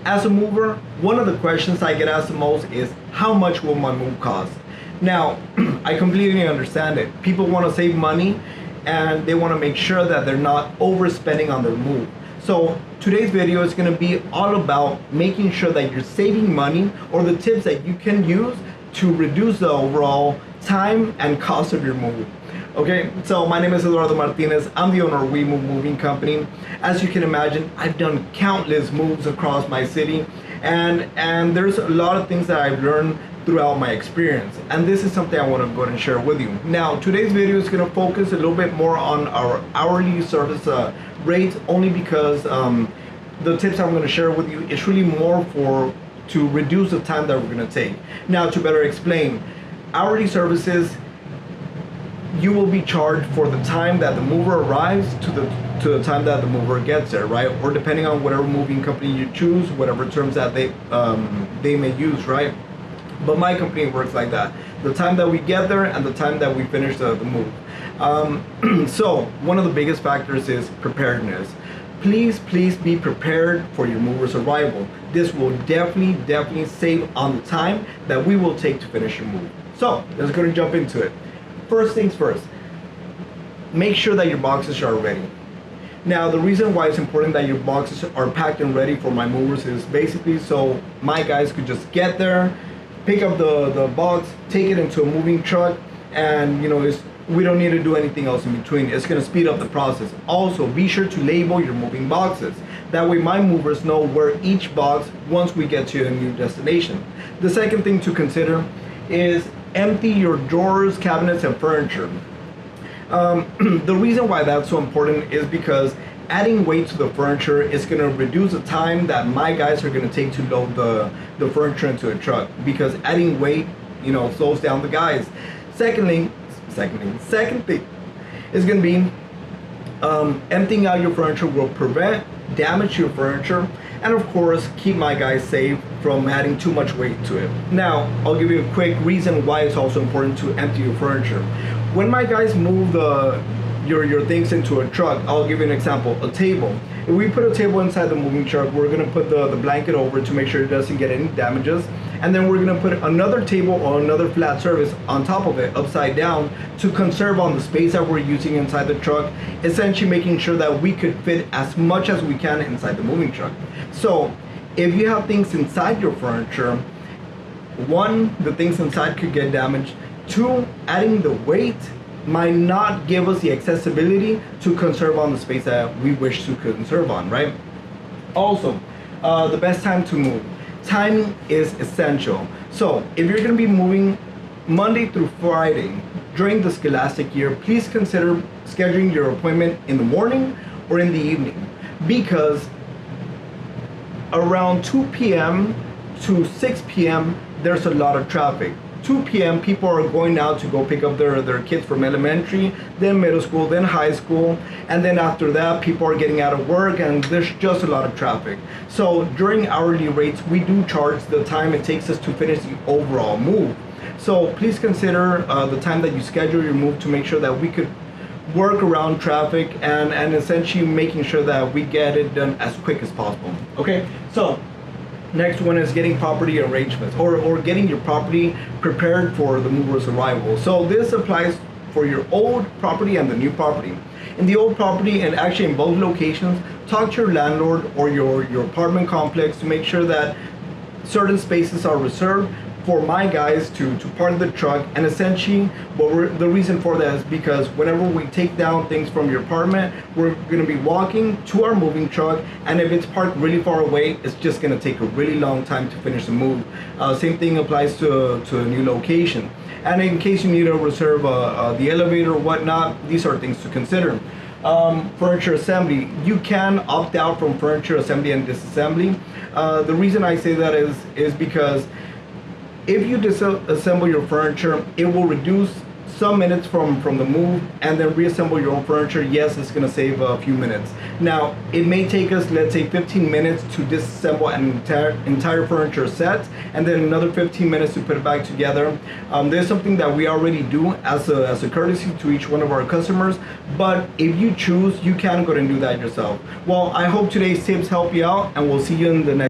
As a mover, one of the questions I get asked the most is, how much will my move cost? Now, I completely understand it. People want to save money and they want to make sure that they're not overspending on their move. So today's video is going to be all about making sure that you're saving money, or the tips that you can use to reduce the overall time and cost of your move. Okay, so my name is Eduardo Martinez. I'm the owner of WeeMove Moving Company. As you can imagine, I've done countless moves across my city, and there's a lot of things that I've learned throughout my experience, and this is something I want to go ahead and share with you. Now, today's video is going to focus a little bit more on our hourly service rates, only because the tips I'm going to share with you is really more to reduce the time that we're going to take. Now, to better explain, hourly services, you will be charged for the time that the mover arrives to the time that the mover gets there, right? Or depending on whatever moving company you choose, whatever terms that they may use, right? But my company works like that: the time that we get there and the time that we finish the move. So one of the biggest factors is preparedness. Please be prepared for your mover's arrival. This will definitely save on the time that we will take to finish your move. So let's go and jump into it. First things first, make sure that your boxes are ready. Now, the reason why it's important that your boxes are packed and ready for my movers is basically so my guys could just get there, pick up the box, take it into a moving truck, and we don't need to do anything else in between. It's going to speed up the process. Also, be sure to label your moving boxes. That way my movers know where each box once we get to a new destination. The second thing to consider is empty your drawers, cabinets, and furniture. The reason why that's so important is because adding weight to the furniture is going to reduce the time that my guys are going to take to load the furniture into a truck, because adding weight slows down the guys. Second thing is going to be emptying out your furniture will prevent damage to your furniture, and of course keep my guys safe from adding too much weight to it. Now, I'll give you a quick reason why it's also important to empty your furniture. When my guys move your things into a truck, I'll give you an example: a table. If we put a table inside the moving truck, we're going to put the blanket over to make sure it doesn't get any damages, and then we're going to put another table or another flat surface on top of it, upside down, to conserve on the space that we're using inside the truck, essentially making sure that we could fit as much as we can inside the moving truck. So if you have things inside your furniture, one, the things inside could get damaged. Two, adding the weight might not give us the accessibility to conserve on the space that we wish to conserve on, right? Also, the best time to move. Timing is essential. So if you're going to be moving Monday through Friday during the scholastic year, please consider scheduling your appointment in the morning or in the evening, because around 2 p.m. to 6 p.m. there's a lot of traffic. 2 p.m. people are going out to go pick up their kids from elementary, then middle school, then high school, and then after that people are getting out of work, and there's just a lot of traffic. So during hourly rates, we do charge the time it takes us to finish the overall move. So please consider the time that you schedule your move to make sure that we could work around traffic and essentially making sure that we get it done as quick as possible. Okay, so next one is getting property arrangements, or getting your property prepared for the mover's arrival. So this applies for your old property and the new property. In the old property, and actually in both locations, talk to your landlord or your apartment complex to make sure that certain spaces are reserved for my guys to park the truck. And essentially the reason for that is because whenever we take down things from your apartment, we're going to be walking to our moving truck, and if it's parked really far away, it's just going to take a really long time to finish the move. Same thing applies to a new location. And in case you need to reserve the elevator or whatnot, these are things to consider. Furniture assembly, you can opt out from furniture assembly and disassembly. The reason I say that is because if you disassemble your furniture, it will reduce some minutes from the move, and then reassemble your own furniture. Yes, it's going to save a few minutes. Now, it may take us, let's say, 15 minutes to disassemble an entire furniture set, and then another 15 minutes to put it back together. There's something that we already do as a courtesy to each one of our customers, but if you choose, you can go and do that yourself. Well, I hope today's tips help you out, and we'll see you in the next